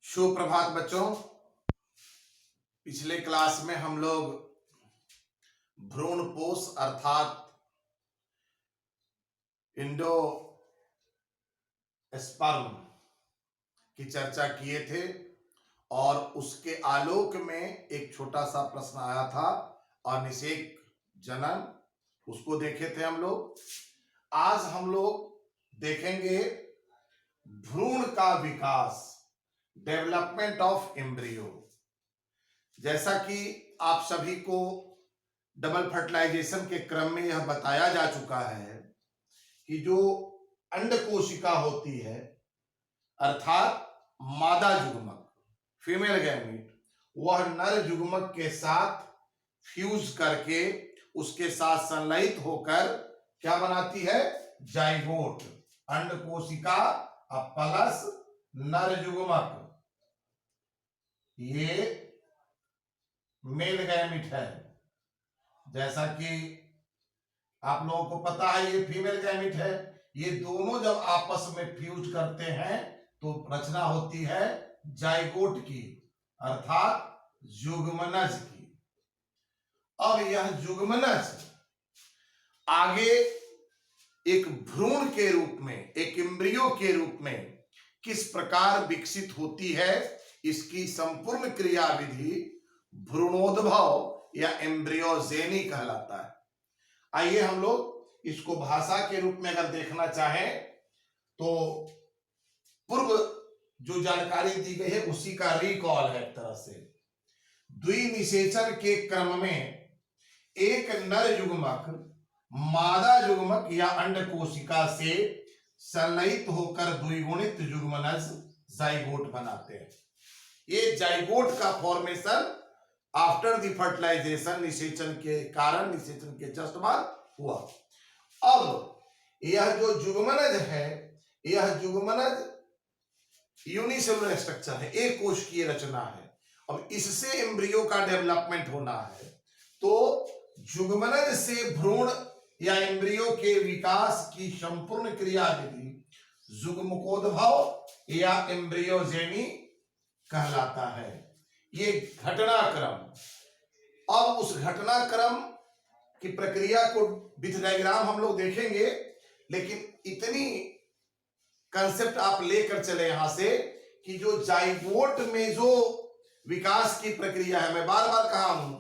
सुप्रभात बच्चों। पिछले क्लास में हम लोग भ्रूणपोष अर्थात एंडोस्पर्म की चर्चा किए थे और उसके आलोक में एक छोटा सा प्रश्न आया था और निषेक जनन, उसको देखे थे हम लोग। आज हम लोग देखेंगे भ्रूण का विकास, डेवलपमेंट ऑफ एम्ब्रियो। जैसा कि आप सभी को डबल फर्टिलाइजेशन के क्रम में यह बताया जा चुका है कि जो अंड कोशिका होती है अर्थात मादा जुग्मक, फीमेल गैमीट, वह नर जुग्मक के साथ फ्यूज करके उसके साथ संलयित होकर क्या बनाती है? जाइगोट। अंड कोशिका प्लस नर जुग्मक, ये मेल गैमिट है। जैसा कि आप लोगों को पता है ये फीमेल गैमिट है। ये दोनों जब आपस में फ्यूज करते हैं तो रचना होती है जाइगोट की अर्थात जुग्मनज की। अब यह जुग्मनज आगे एक भ्रूण के रूप में, एक एम्ब्रियो के रूप में किस प्रकार विकसित होती है, इसकी संपूर्ण क्रियाविधि भ्रूणोद्भव या एम्ब्रियोजेनी कहलाता है। आइए हम लोग इसको भाषा के रूप में अगर देखना चाहें तो पूर्व जो जानकारी दी गई है उसी का रिकॉल है। एक तरह से द्विनिषेचन के क्रम में एक नर युग्मक मादा युग्मक या अंड कोशिका से संलयित होकर द्विगुणित युग्मनज जाइगोट बनाते हैं। ये जाइगोट का फॉर्मेशन आफ्टर द फर्टिलाइजेशन, निषेचन के कारण, निषेचन के जस्ट बाद हुआ। अब यह जो जुग्मनज है, यह जुग्मनज यूनिसेलुलर स्ट्रक्चर है, एक कोशिकीय रचना है। अब इससे एम्ब्रियो का डेवलपमेंट होना है तो जुग्मनज से भ्रूण या एम्ब्रियो के विकास की संपूर्ण क्रियाविधि जुग्मकोद्भव या एम्ब्रियोजेनी कहलाता है। ये घटनाक्रम। अब उस घटनाक्रम की प्रक्रिया को विथ डायग्राम हम लोग देखेंगे, लेकिन इतनी कंसेप्ट आप लेकर चले यहां से कि जो जाइगोट में जो विकास की प्रक्रिया है, मैं बार बार कहा हूं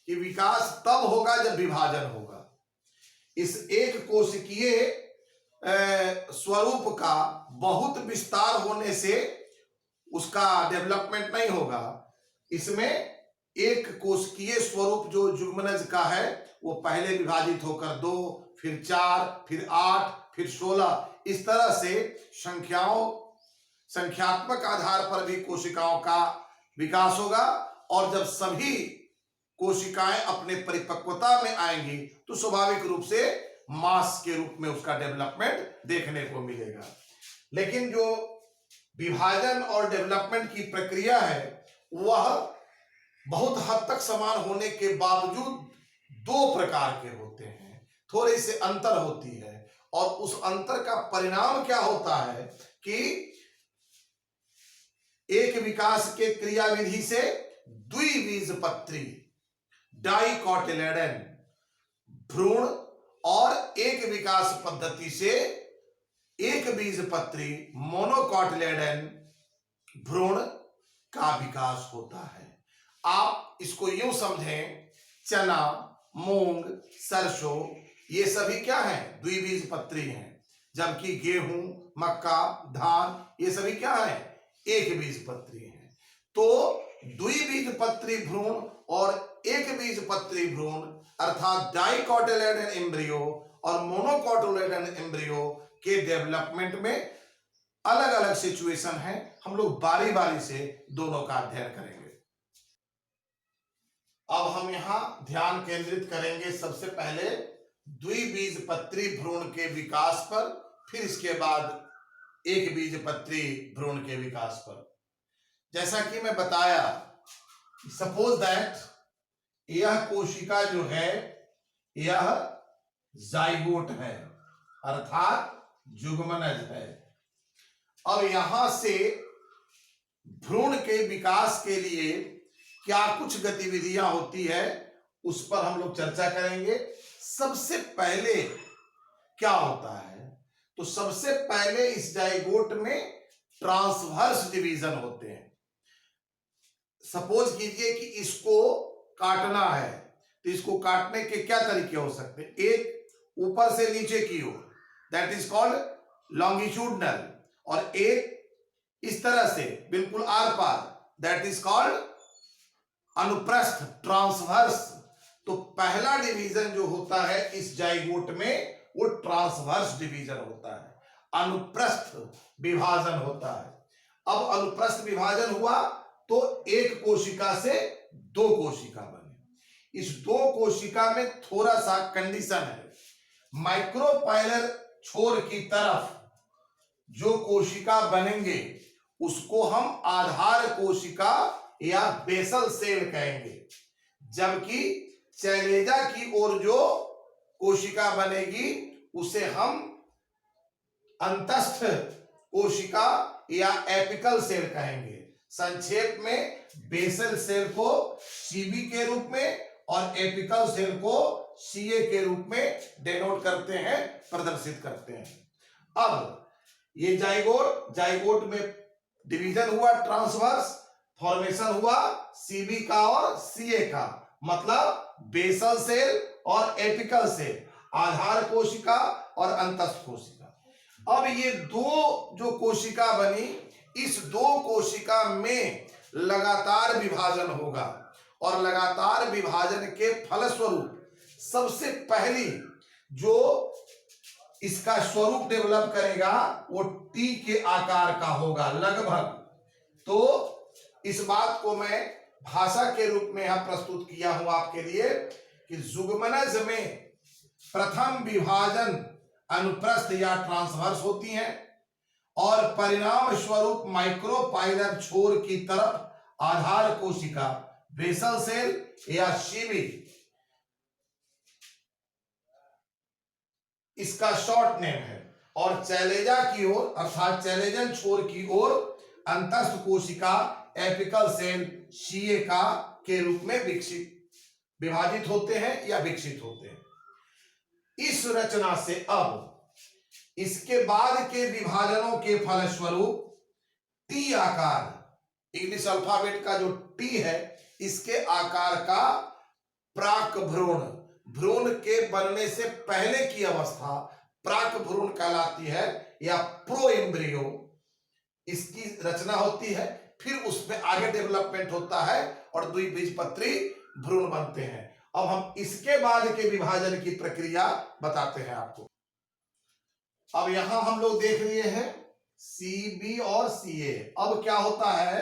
कि विकास तब होगा जब विभाजन होगा। इस एक कोशिकीय स्वरूप का बहुत विस्तार होने से उसका डेवलपमेंट नहीं होगा। इसमें एक कोशिकीय स्वरूप जो जुग्मनज का है वो पहले विभाजित होकर 2, फिर 4, फिर 8, फिर 16, इस तरह से संख्यात्मक आधार पर भी कोशिकाओं का विकास होगा। और जब सभी कोशिकाएं अपने परिपक्वता में आएंगी तो स्वाभाविक रूप से मास के रूप में उसका डेवलपमेंट देखने को मिलेगा। लेकिन जो विभाजन और डेवलपमेंट की प्रक्रिया है वह बहुत हद तक समान होने के बावजूद दो प्रकार के होते हैं, थोड़े से अंतर होती है। और उस अंतर का परिणाम क्या होता है कि एक विकास के क्रियाविधि से द्विबीजपत्री डाइकोटिलेडन भ्रूण और एक विकास पद्धति से एक बीजपत्री मोनोकोटिलेडन भ्रूण का विकास होता है। आप इसको यूं समझें, चना, मूंग, सरसों ये सभी क्या हैं? द्विबीजपत्री हैं। जबकि गेहूं, मक्का, धान ये सभी क्या हैं? एक बीजपत्री हैं। तो द्विबीजपत्री भ्रूण और एक बीजपत्री भ्रूण अर्थात डाइकोटिलेडन एम्ब्रियो और मोनोकोटिलेडन एम्ब्रियो के डेवलपमेंट में अलग अलग सिचुएशन है। हम लोग बारी बारी से दोनों का अध्ययन करेंगे। अब हम यहां ध्यान केंद्रित करेंगे सबसे पहले द्विबीजपत्री भ्रूण के विकास पर, फिर इसके बाद एक बीजपत्री भ्रूण के विकास पर। जैसा कि मैं बताया, सपोज दैट यह कोशिका जो है यह जाइगोट है अर्थात जुग्मनज है। अब यहां से भ्रूण के विकास के लिए क्या कुछ गतिविधियां होती है उस पर हम लोग चर्चा करेंगे। सबसे पहले क्या होता है, तो सबसे पहले इस जाइगोट में ट्रांसवर्स डिवीजन होते हैं। सपोज कीजिए कि इसको काटना है, तो इसको काटने के क्या तरीके हो सकते हैं। एक ऊपर से नीचे की ओर, दैट इज कॉल्ड लॉन्गिट्यूडनल, और एक इस तरह से बिल्कुल आर पार, दैट इज कॉल्ड अनुप्रस्थ, ट्रांसवर्स। तो पहला डिवीजन जो होता है इस जाइगोट में वो ट्रांसवर्स डिवीजन होता है, अनुप्रस्थ विभाजन होता है। अब अनुप्रस्थ विभाजन हुआ तो एक कोशिका से दो कोशिका बने। इस दो कोशिका में थोड़ा सा कंडीशन है, माइक्रोपाइलर छोर की तरफ जो कोशिका बनेंगे उसको हम आधार कोशिका या बेसल सेल कहेंगे, जबकि चैलेजा की ओर जो कोशिका बनेगी उसे हम अंतस्थ कोशिका या एपिकल सेल कहेंगे। संक्षेप में बेसल सेल को सीबी के रूप में और एपिकल सेल को सीए के रूप में डेनोट करते हैं, प्रदर्शित करते हैं। अब ये जाइगोट में डिवीजन हुआ, ट्रांसवर्स फॉर्मेशन हुआ सीबी का और सीए का, मतलब बेसल सेल और एपिकल सेल, आधार कोशिका और अंतस्थ कोशिका। अब ये दो जो कोशिका बनी, इस दो कोशिका में लगातार विभाजन होगा, और लगातार विभाजन के फलस्वरूप सबसे पहली जो इसका स्वरूप डेवलप करेगा वो टी के आकार का होगा लगभग। तो इस बात को मैं भाषा के रूप में यहां प्रस्तुत किया हूं आपके लिए कि जुगमनज में प्रथम विभाजन अनुप्रस्थ या ट्रांसवर्स होती हैं, और परिणाम स्वरूप माइक्रोपाइलर छोर की तरफ आधार कोशिका बेसल सेल या सीबी, इसका शॉर्ट नेम है, और चैलेजा की ओर अर्थात चैलेजन छोर की ओर अंतस्थ कोशिका एपिकल सेल सीए का के रूप में विभाजित होते हैं या विकसित होते हैं। इस रचना से अब इसके बाद के विभाजनों के फलस्वरूप टी आकार, इंग्लिश अल्फाबेट का जो टी है इसके आकार का प्राक भ्रूण, भ्रूण के बनने से पहले की अवस्था प्राक भ्रूण कहलाती है या प्रो एम्ब्रियो, इसकी रचना होती है। फिर उसमें आगे डेवलपमेंट होता है और द्विबीजपत्री भ्रूण बनते हैं। अब हम इसके बाद के विभाजन की प्रक्रिया बताते हैं आपको। अब यहां हम लोग देख लिए हैं सीबी और सीए। अब क्या होता है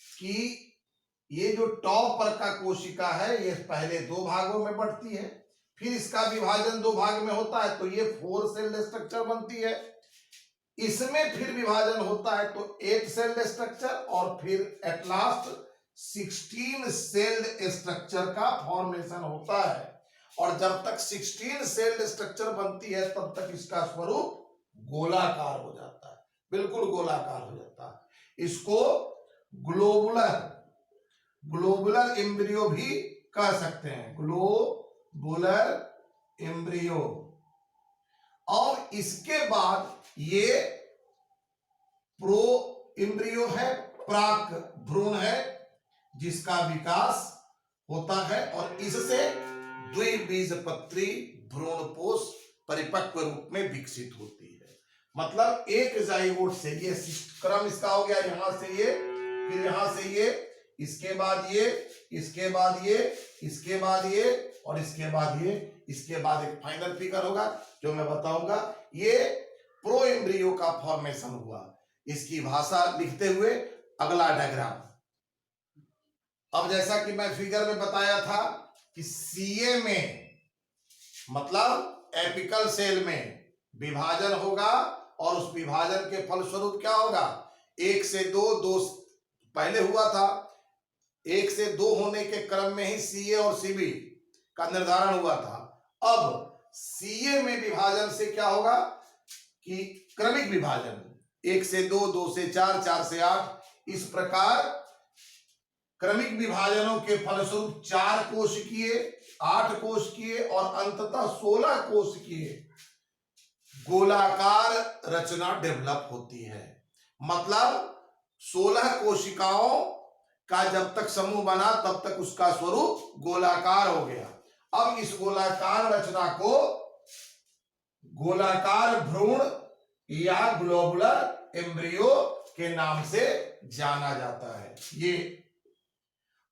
कि ये जो टॉप पर का कोशिका है ये पहले दो भागों में बढ़ती है, फिर इसका विभाजन दो भाग में होता है तो ये 4 सेल स्ट्रक्चर बनती है। इसमें फिर विभाजन होता है तो 8 सेल स्ट्रक्चर, और फिर एट लास्ट 16 सेल्ड स्ट्रक्चर का फॉर्मेशन होता है। और जब तक 16 सेल्ड स्ट्रक्चर बनती है तब तक इसका स्वरूप गोलाकार हो जाता है, बिल्कुल गोलाकार हो जाता है। इसको ग्लोबुलर एम्ब्रियो भी कह सकते हैं, ग्लोबुलर एम्ब्रियो। और इसके बाद ये प्रो एम्ब्रियो है, प्राक भ्रूण है जिसका विकास होता है, और इससे द्विबीजपत्री भ्रूणपोष परिपक्व रूप में विकसित होती है। मतलब एक जाइगोट से ये क्रम इसका हो गया, यहां से ये, फिर यहां से ये, इसके बाद ये, इसके बाद ये, इसके बाद ये, और इसके बाद ये, इसके बाद एक फाइनल फिगर होगा जो मैं बताऊंगा। ये प्रो एम्ब्रियो का फॉर्मेशन हुआ। इसकी भाषा लिखते हुए अगला डायग्राम। अब जैसा कि मैं फिगर में बताया था कि सीए में मतलब एपिकल सेल में विभाजन होगा, और उस विभाजन के फलस्वरूप क्या होगा, 1 से 2 पहले हुआ था, 1 से 2 होने के क्रम में ही सीए और सीबी का निर्धारण हुआ था। अब सीए में विभाजन से क्या होगा कि क्रमिक विभाजन, 1 से 2, 2 से 4, 4 से 8, इस प्रकार क्रमिक विभाजनों के फलस्वरूप 4 कोशिकीय, 8 कोशिकीय और अंततः 16 कोशिकीय गोलाकार रचना डेवलप होती है। मतलब 16 कोशिकाओं का जब तक समूह बना तब तक उसका स्वरूप गोलाकार हो गया। अब इस गोलाकार रचना को गोलाकार भ्रूण या ग्लोबुलर एम्ब्रियो के नाम से जाना जाता है। ये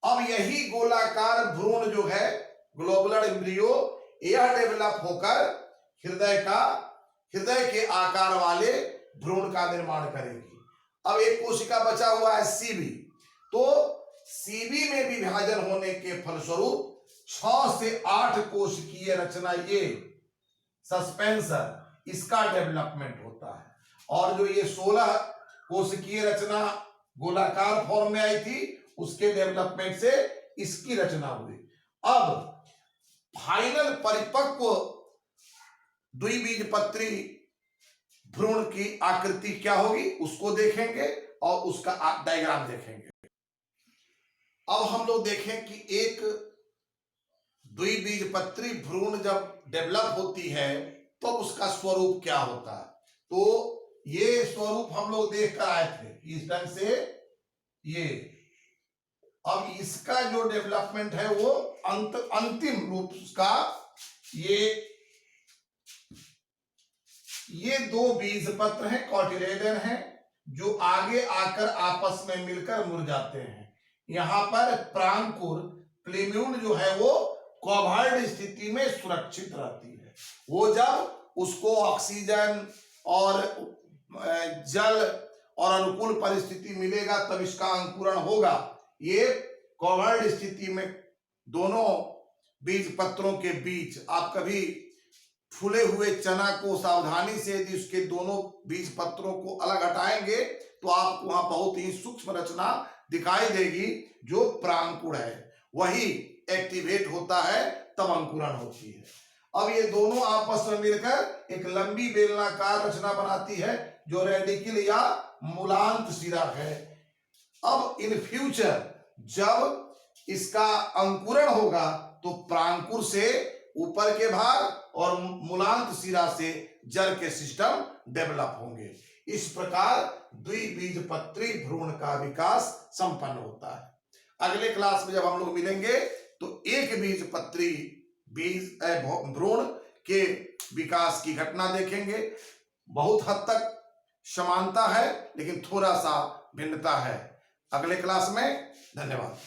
अब यही गोलाकार भ्रूण जो है ग्लोबुलर एम्ब्रियो, यह डेवलप होकर हृदय के आकार वाले भ्रूण का निर्माण करेगी। अब एक कोशिका बचा हुआ है सीबी, तो सीबी में विभाजन होने के फलस्वरूप 6 से 8 कोशिकीय रचना, ये सस्पेंसर, इसका डेवलपमेंट होता है। और जो ये 16 कोशिकीय रचना गोलाकार फॉर्म में आई थी, उसके डेवलपमेंट से इसकी रचना हुई। अब फाइनल परिपक्व द्विबीजपत्री भ्रूण की आकृति क्या होगी उसको देखेंगे और उसका डायग्राम देखेंगे। अब हम लोग देखें कि एक द्विबीजपत्री भ्रूण जब डेवलप होती है तो उसका स्वरूप क्या होता है। तो ये स्वरूप हम लोग देख कर आए थे इस ढंग से। ये अब इसका जो डेवलपमेंट है वो अंतिम रूप उसका ये 2 बीजपत्र हैं, कॉटिलेडन हैं, जो आगे आकर आपस में मिलकर मुड़ जाते हैं। यहां पर प्रांकुर प्लेम्यूल जो है वो कवर्ड स्थिति में सुरक्षित रहती है। वो जब उसको ऑक्सीजन और जल और अनुकूल परिस्थिति मिलेगा तब इसका अंकुरण होगा। ये कवर्ड स्थिति में दोनों बीज पत्रों के बीच, आप कभी फूले हुए चना को सावधानी से यदि उसके दोनों बीज पत्रों को अलग हटाएंगे तो आपको वहां बहुत ही सूक्ष्म रचना दिखाई देगी जो प्रांकुर है, वही एक्टिवेट होता है तब अंकुरण होती है। अब ये दोनों आपस में मिलकर एक लंबी बेलनाकार रचना बनाती है जो रेडिकल या मूलांत सिरा है। अब इन फ्यूचर जब इसका अंकुरण होगा तो प्रांकुर से ऊपर के भाग और मूलांत सिरा से जड़ के सिस्टम डेवलप होंगे। इस प्रकार द्विबीजपत्री भ्रूण का विकास संपन्न होता है। अगले क्लास में जब हम लोग मिलेंगे तो एक बीजपत्री भ्रूण के विकास की घटना देखेंगे। बहुत हद तक समानता है लेकिन थोड़ा सा भिन्नता है। अगले क्लास में धन्यवाद।